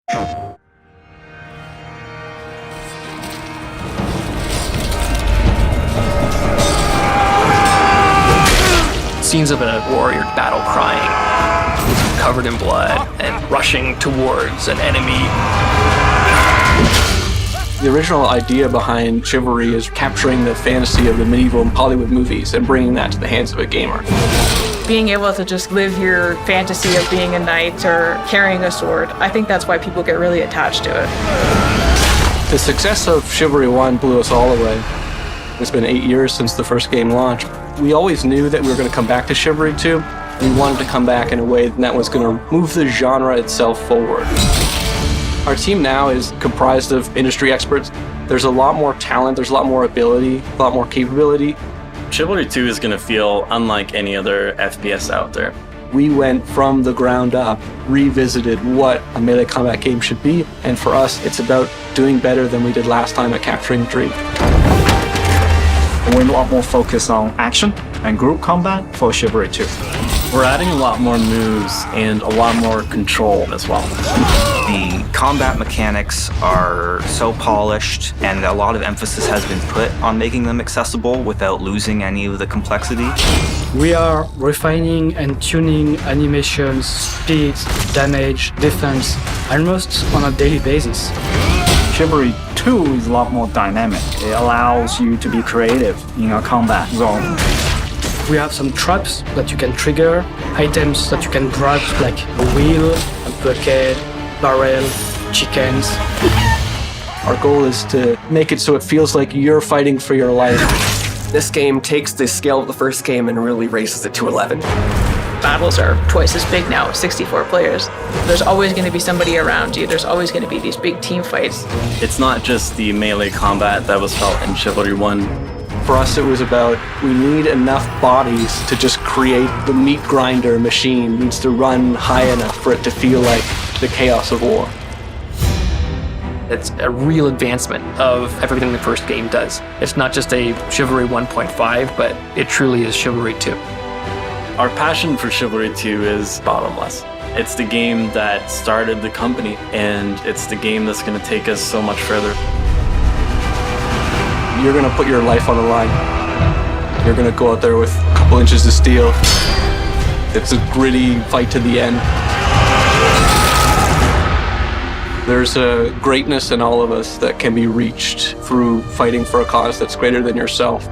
Scenes of a warrior battle crying, covered in blood, and rushing towards an enemy. The original idea behind Chivalry is capturing the fantasy of the medieval Hollywood movies and bringing that to the hands of a gamer. Being able to just live your fantasy of being a knight or carrying a sword, I think that's why people get really attached to it. The success of Chivalry 1 blew us all away. It's been 8 years since the first game launched. We always knew that we were going to come back to Chivalry 2. We wanted to come back in a way that was going to move the genre itself forward. Our team now is comprised of industry experts. There's a lot more talent, there's a lot more ability, a lot more capability. Chivalry 2 is going to feel unlike any other FPS out there. We went from the ground up, revisited what a melee combat game should be, and for us, it's about doing better than we did last time at capturing the dream. We're a lot more focused on action and group combat for Chivalry 2. We're adding a lot more moves and a lot more control as well. The combat mechanics are so polished, and a lot of emphasis has been put on making them accessible without losing any of the complexity. We are refining and tuning animations, speed, damage, defense, almost on a daily basis. Chivalry 2 is a lot more dynamic. It allows you to be creative in a combat zone. We have some traps that you can trigger, items that you can grab like a wheel, a bucket, barrel, chickens. Our goal is to make it so it feels like you're fighting for your life. This game takes the scale of the first game and really raises it to 11. Battles are twice as big now with 64 players. There's always going to be somebody around you. There's always going to be these big team fights. It's not just the melee combat that was felt in Chivalry 1. For us, it was about, we need enough bodies to just create the meat grinder machine. It needs to run high enough for it to feel like the chaos of war. It's a real advancement of everything the first game does. It's not just a Chivalry 1.5, but it truly is Chivalry 2. Our passion for Chivalry 2 is bottomless. It's the game that started the company, and it's the game that's going to take us so much further. You're going to put your life on the line. You're going to go out there with a couple inches of steel. It's a gritty fight to the end. There's a greatness in all of us that can be reached through fighting for a cause that's greater than yourself.